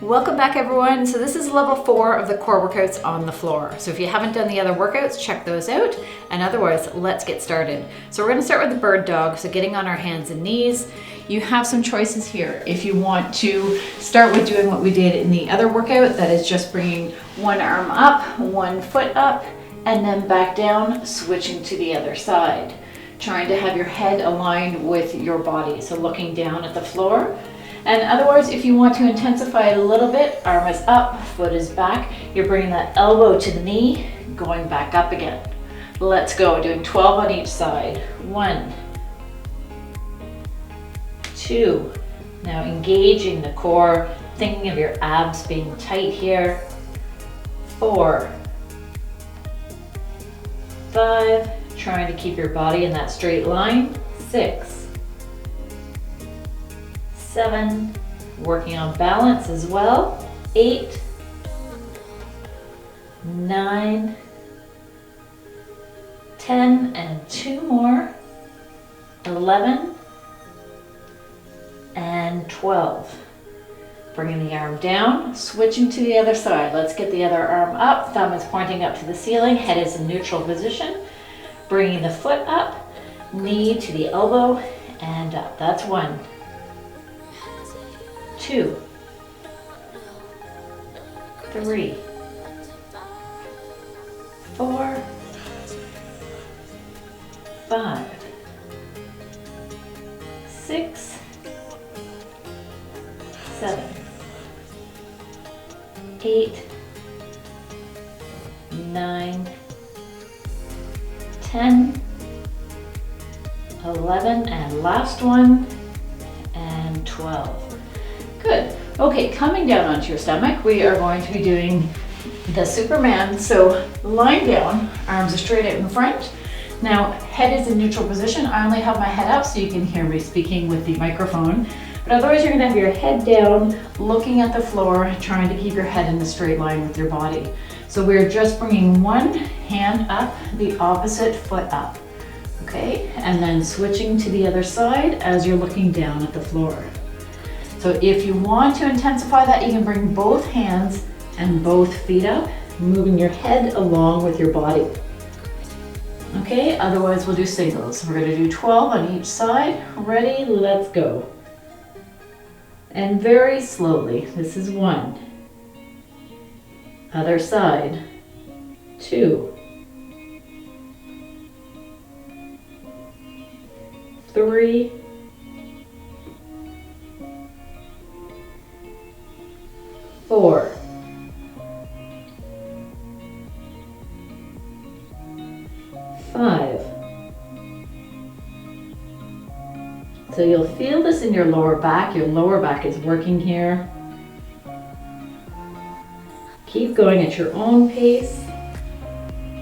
Welcome back everyone. So this is level 4 of the core workouts on the floor. So if you haven't done the other workouts, check those out. And otherwise, let's get started. So we're gonna start with the bird dog. So getting on our hands and knees. You have some choices here. If you want to start with doing what we did in the other workout, that is just bringing one arm up, one foot up, and then back down, switching to the other side. Trying to have your head aligned with your body. So looking down at the floor. And otherwise, if you want to intensify it a little bit, arm is up, foot is back. You're bringing that elbow to the knee, going back up again. Let's go, doing 12 on each side. 1, 2. Now engaging the core, thinking of your abs being tight here. 4, 5. Trying to keep your body in that straight line. 6, 7, working on balance as well. 8, 9, 10, and 2 more. 11, and 12. Bringing the arm down, switching to the other side. Let's get the other arm up, thumb is pointing up to the ceiling, head is in neutral position. Bringing the foot up, knee to the elbow, and up. That's 1, 2, 3, 4, 5, 6, 7, 8, 9, 10, 11, and last one, and 12. Good. Okay, coming down onto your stomach, we are going to be doing the Superman. So lying down, arms are straight out in front. Now, head is in neutral position. I only have my head up so you can hear me speaking with the microphone. But otherwise, you're gonna have your head down, looking at the floor, trying to keep your head in a straight line with your body. So we're just bringing one hand up, the opposite foot up. Okay, and then switching to the other side as you're looking down at the floor. So if you want to intensify that, you can bring both hands and both feet up, moving your head along with your body. Okay, otherwise we'll do singles. We're gonna do 12 on each side. Ready, let's go. And very slowly, this is 1. Other side, 2. 3. 4. 5. So you'll feel this in your lower back. Your lower back is working here. Keep going at your own pace,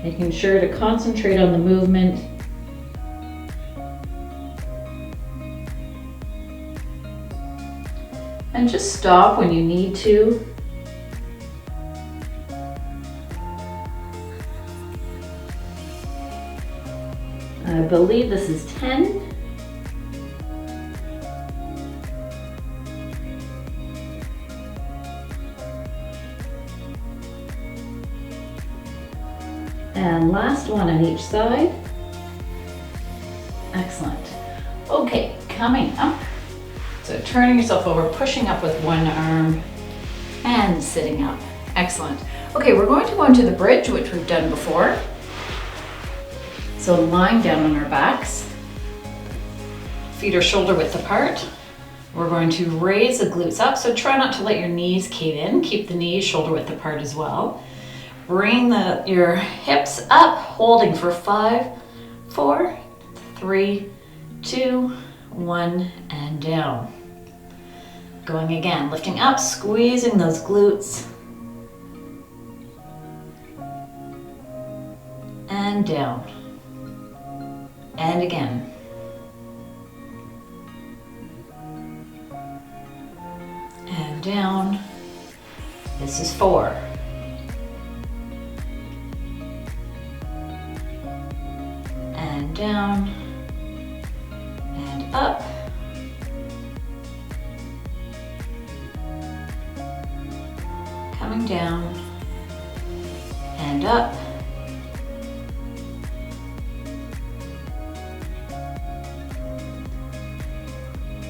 making sure to concentrate on the movement. And just stop when you need to. I believe this is 10. And last one on each side. Excellent. Okay, coming up. So turning yourself over, pushing up with one arm, and sitting up. Excellent. Okay, we're going to go into the bridge, which we've done before. So lying down on our backs, feet are shoulder width apart. We're going to raise the glutes up, so try not to let your knees cave in. Keep the knees shoulder width apart as well. Bring your hips up, holding for 5, 4, 3, 2, 1, and down. Going again, lifting up, squeezing those glutes. And down. And again. And down. This is 4. And down. And up. coming down and up.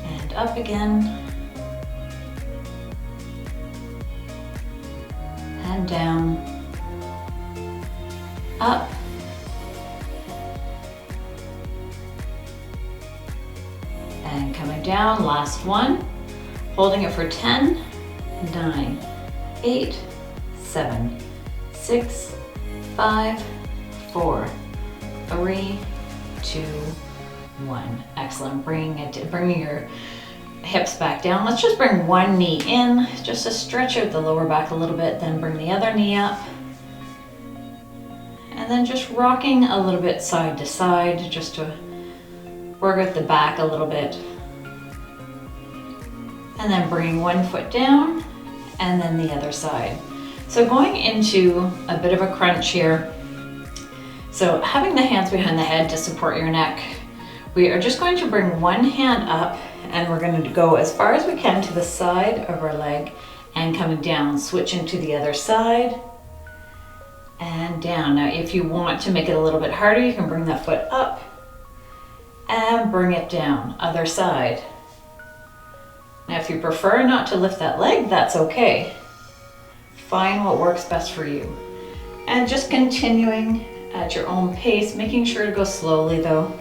And up again. And down, up, and coming down, last one, holding it for 10, 9, 8, 7, 6, 5, 4, 3, 2, 1. Excellent. Bringing your hips back down. Let's just bring one knee in, just to stretch out the lower back a little bit, then bring the other knee up. And then just rocking a little bit side to side, just to work out the back a little bit. And then bringing one foot down, and then the other side. So going into a bit of a crunch here. So having the hands behind the head to support your neck, we are just going to bring one hand up, and we're going to go as far as we can to the side of our leg and coming down, switching to the other side and down. Now, if you want to make it a little bit harder, you can bring that foot up and bring it down, other side. Now, if you prefer not to lift that leg, that's okay. Find what works best for you. And just continuing at your own pace, making sure to go slowly though.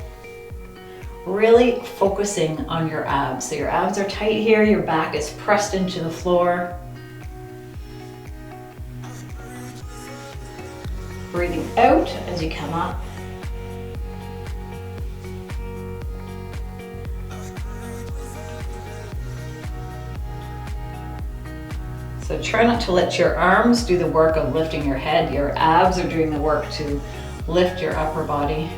Really focusing on your abs. So your abs are tight here, your back is pressed into the floor. Breathing out as you come up. So try not to let your arms do the work of lifting your head. Your abs are doing the work to lift your upper body.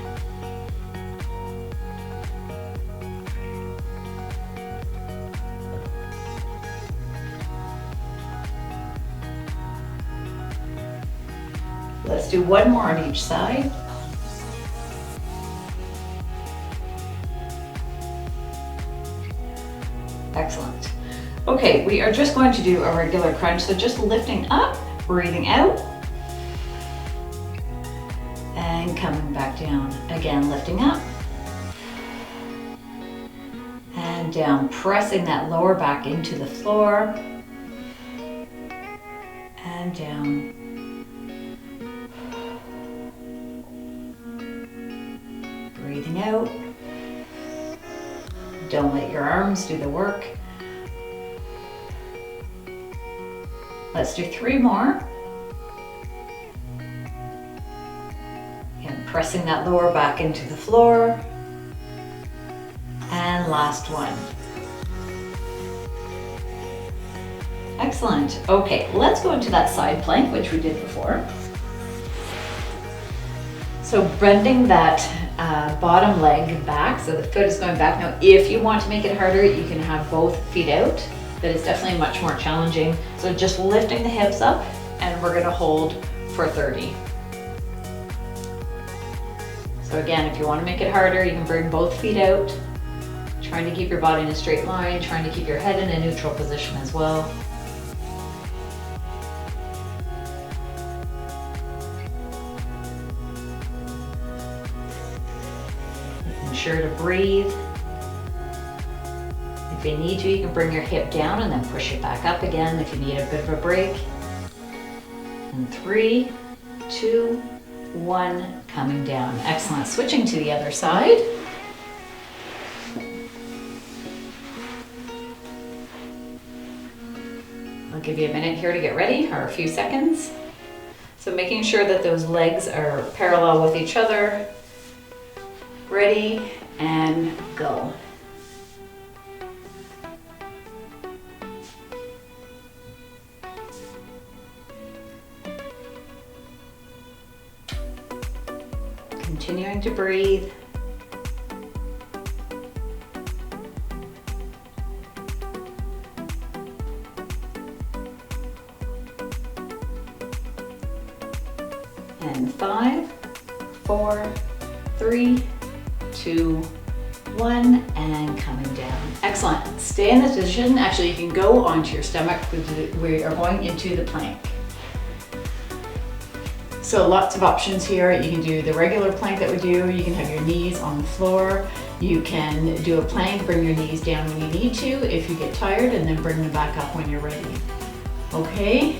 Let's do one more on each side. Excellent. Okay, we are just going to do a regular crunch. So just lifting up, breathing out, and coming back down. Again, lifting up and down, pressing that lower back into the floor and down. Breathing out. Don't let your arms do the work. Let's do 3 more. And pressing that lower back into the floor. And last one. Excellent. Okay, let's go into that side plank, which we did before. So bending that bottom leg back, so the foot is going back. Now, if you want to make it harder, you can have both feet out, but it's definitely much more challenging. So just lifting the hips up, and we're gonna hold for 30. So again, if you want to make it harder, you can bring both feet out, trying to keep your body in a straight line, trying to keep your head in a neutral position as well. Sure to breathe. If you need to, you can bring your hip down and then push it back up again if you need a bit of a break. And 3, 2, 1, coming down. Excellent. Switching to the other side. I'll give you a minute here to get ready, or a few seconds. So making sure that those legs are parallel with each other. Ready and go. Continuing to breathe. And 5, 4, 3, 2, 1, and coming down. Excellent. Stay in this position. Actually, you can go onto your stomach. We are going into the plank. So lots of options here. You can do the regular plank that we do. You can have your knees on the floor. You can do a plank, bring your knees down when you need to if you get tired, and then bring them back up when you're ready. Okay,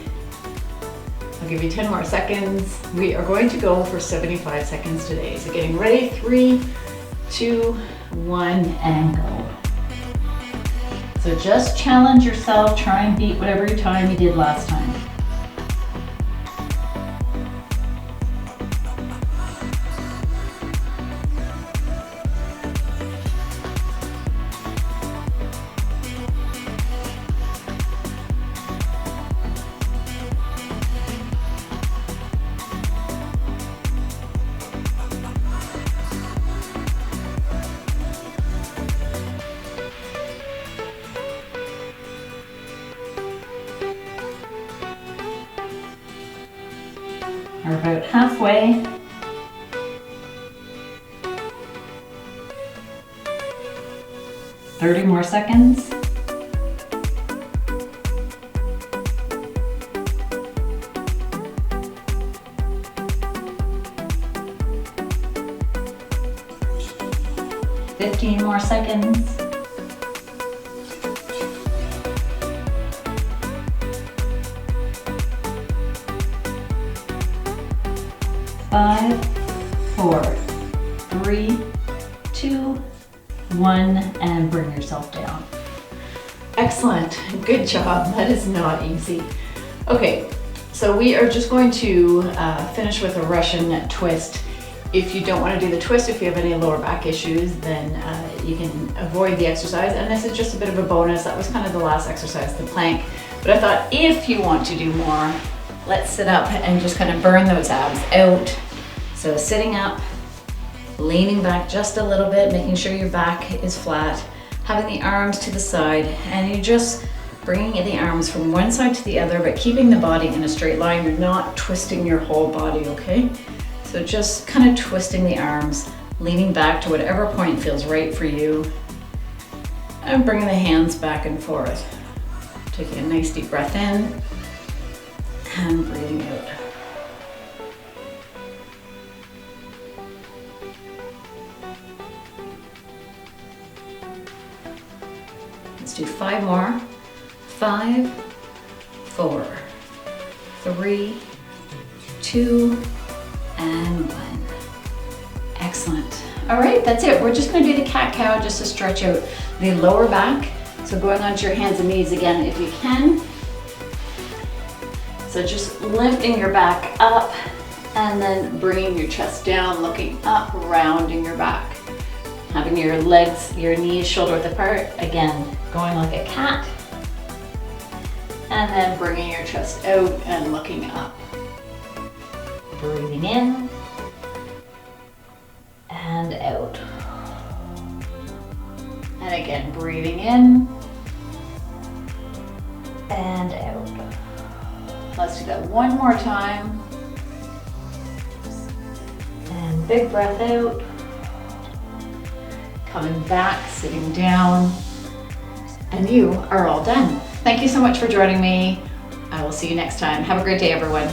I'll give you 10 more seconds. We are going to go for 75 seconds today. So getting ready, 3, 2, 1, and go. So just challenge yourself, try and beat whatever time you did last time. We're about halfway. Thirty more seconds. Fifteen more seconds. 5, 4, 3, 2, 1, and bring yourself down. Excellent, good job. That is not easy. Okay, so we are just going to finish with a Russian twist. If you don't want to do the twist, if you have any lower back issues, then you can avoid the exercise. And this is just a bit of a bonus. That was kind of the last exercise, the plank. But I thought if you want to do more, let's sit up and just kind of burn those abs out. So sitting up, leaning back just a little bit, making sure your back is flat, having the arms to the side, and you're just bringing the arms from one side to the other, but keeping the body in a straight line. You're not twisting your whole body, okay? So just kind of twisting the arms, leaning back to whatever point feels right for you, and bringing the hands back and forth. Taking a nice deep breath in, and breathing out. Let's do 5 more. 5, 4, 3, 2, and 1. Excellent. All right, that's it. We're just going to do the cat-cow just to stretch out the lower back. So going onto your hands and knees again if you can. So just lifting your back up and then bringing your chest down, looking up, rounding your back. Having your legs, your knees shoulder width apart. Again, going like a cat. And then bringing your chest out and looking up. Breathing in and out. And again, breathing in and out. Let's do that one more time. And big breath out. Coming back, sitting down. And you are all done. Thank you so much for joining me. I will see you next time. Have a great day, everyone.